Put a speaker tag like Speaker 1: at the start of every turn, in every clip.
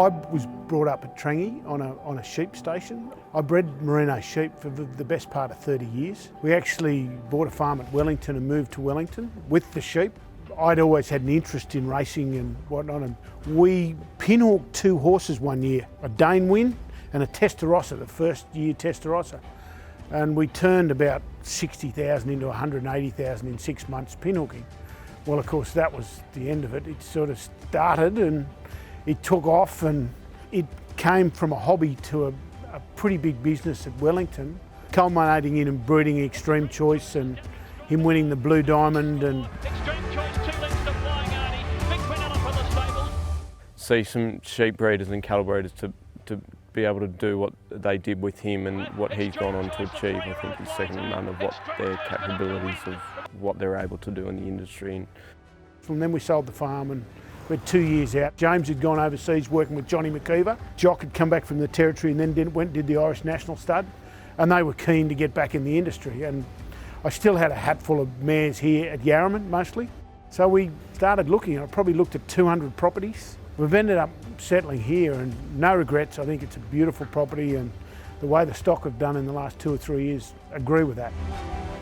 Speaker 1: I was brought up at Trangie on a sheep station. I bred merino sheep for the best part of 30 years. We actually bought a farm at Wellington and moved to Wellington with the sheep. I'd always had an interest in racing and whatnot, and we pinhooked 2 horses one year, a Dane Win and a Testarossa, the first year Testarossa. And we turned about 60,000 into 180,000 in 6 months pinhooking. Well, of course, that was the end of it. It sort of started and it took off, and it came from a hobby to a pretty big business at Wellington, culminating in him breeding Extreme Choice and him winning the Blue Diamond. And
Speaker 2: Extreme Choice, 2 lengths to Flying Artie. Big winner from the stables.
Speaker 3: See some sheep breeders and cattle breeders to be able to do what they did with him and what he's gone on to achieve, I think is second to none of what their capabilities of what they're able to do in the industry. And
Speaker 1: from then we sold the farm and we had 2 years out. James had gone overseas working with Johnny McKeever. Jock had come back from the Territory and then went and did the Irish National Stud, and they were keen to get back in the industry. And I still had a hatful of mares here at Yarraman mostly. So we started looking. I probably looked at 200 properties. We've ended up settling here, and no regrets. I think it's a beautiful property, and the way the stock have done in the last 2 or 3 years, agree with that.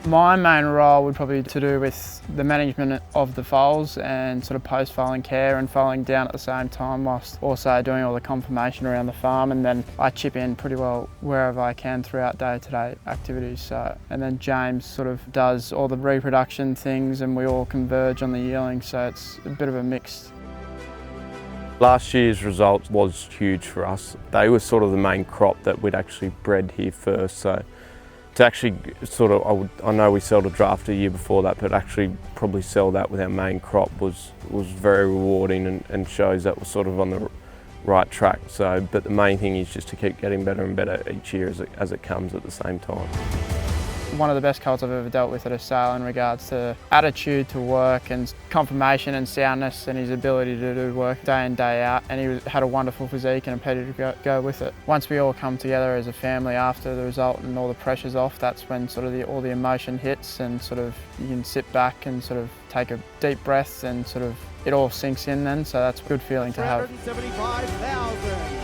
Speaker 4: My main role would probably be to do with the management of the foals and sort of post-foaling care and foaling down at the same time, whilst also doing all the confirmation around the farm. And then I chip in pretty well wherever I can throughout day-to-day activities. So, and then James sort of does all the reproduction things, and we all converge on the yearling. So it's a bit of a mix.
Speaker 3: last year's result was huge for us. They were sort of the main crop that we'd actually bred here first. So to actually sort of, I know we sold a draft a year before that, but actually probably sell that with our main crop was very rewarding and shows that we're sort of on the right track. So, but the main thing is just to keep getting better and better each year as it comes at the same time.
Speaker 4: One of the best colts I've ever dealt with at a sale in regards to attitude to work and conformation and soundness and his ability to do work day in, day out, and he had a wonderful physique and a pedigree to go with it. Once we all come together as a family after the result and all the pressure's off, that's when sort of all the emotion hits and sort of you can sit back and sort of take a deep breath and sort of it all sinks in then, so that's a good feeling to have.
Speaker 5: 375,000.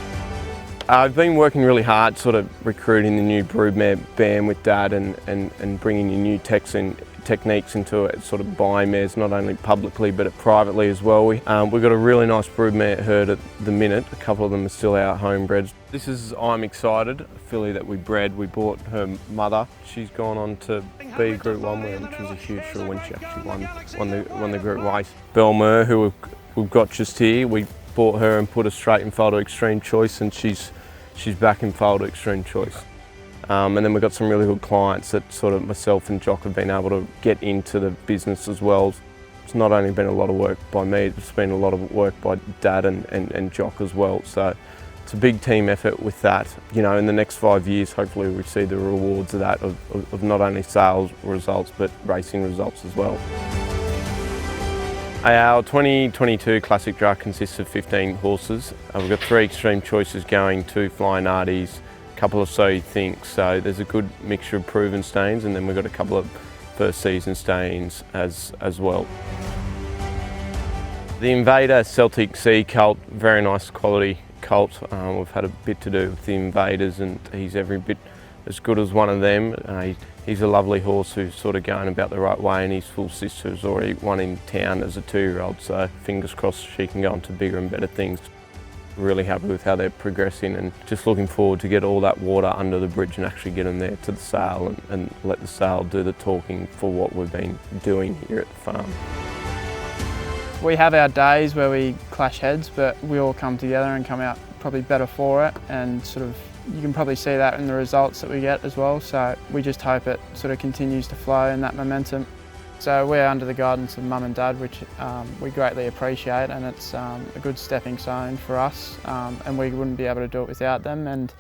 Speaker 3: I've been working really hard sort of recruiting the new broodmare band with Dad and bringing in new techniques into it, sort of buying mares not only publicly but privately as well. We've got a really nice broodmare herd at the minute. A couple of them are still our homebreds. This is I'm Excited, a filly that we bred. We bought her mother. She's gone on to be Group 1 winner, which was a huge thrill when she actually won the Group race. Bell River, who we've got just here, we bought her and put her straight in foal to Extreme Choice, and she's back in foal to Extreme Choice. And then we've got some really good clients that sort of myself and Jock have been able to get into the business as well. It's not only been a lot of work by me, it's been a lot of work by Dad and Jock as well. So it's a big team effort with that. You know, in the next 5 years, hopefully we see the rewards of that, of not only sales results, but racing results as well. Our 2022 Classic Draft consists of 15 horses. We've got 3 Extreme Choices going, 2 Flying Arties, a couple of So You Think. So there's a good mixture of proven stains, and then we've got a couple of first season stains as well. The Invader Celtic Sea colt, very nice quality colt. We've had a bit to do with the Invaders, and he's every bit as good as one of them. He's a lovely horse who's sort of going about the right way, and his full sister has already won in town as a 2-year-old, so fingers crossed she can go on to bigger and better things. Really happy with how they're progressing, and just looking forward to get all that water under the bridge and actually get them there to the sale and let the sale do the talking for what we've been doing here at the farm.
Speaker 4: We have our days where we clash heads, but we all come together and come out probably better for it, and sort of you can probably see that in the results that we get as well, so we just hope it sort of continues to flow in that momentum. So we're under the guidance of Mum and Dad, which we greatly appreciate, and it's a good stepping stone for us, and we wouldn't be able to do it without them, and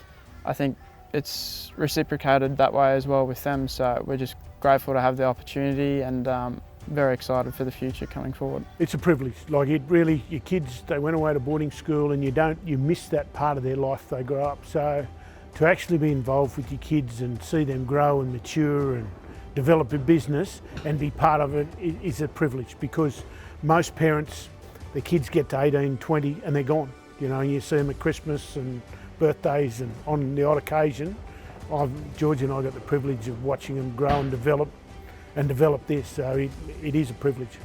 Speaker 4: I think it's reciprocated that way as well with them, so we're just grateful to have the opportunity and very excited for the future coming forward.
Speaker 1: It's a privilege. Like it really, your kids, they went away to boarding school and you miss that part of their life they grow up. So to actually be involved with your kids and see them grow and mature and develop a business and be part of it is a privilege, because most parents, their kids get to 18, 20 and they're gone. you know, and you see them at Christmas and birthdays and on the odd occasion. George and I got the privilege of watching them grow and develop this, so it is a privilege.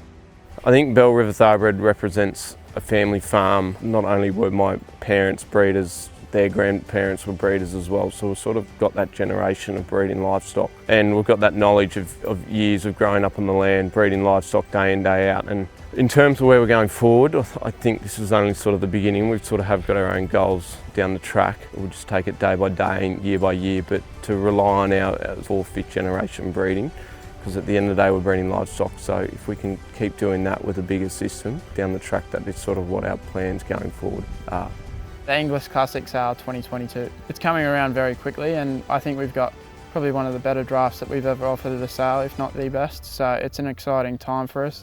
Speaker 3: I think Bell River Thoroughbred represents a family farm. Not only were my parents breeders, their grandparents were breeders as well, so we've sort of got that generation of breeding livestock, and we've got that knowledge of years of growing up on the land, breeding livestock day in, day out. And in terms of where we're going forward, I think this is only sort of the beginning. We've sort of have got our own goals down the track. We'll just take it day by day and year by year, but to rely on our 4th, 5th generation breeding, because at the end of the day we're breeding livestock, so if we can keep doing that with a bigger system down the track, that is sort of what our plans going forward are.
Speaker 4: The Inglis Classic Sale 2022. It's coming around very quickly, and I think we've got probably one of the better drafts that we've ever offered at a sale, if not the best, so it's an exciting time for us.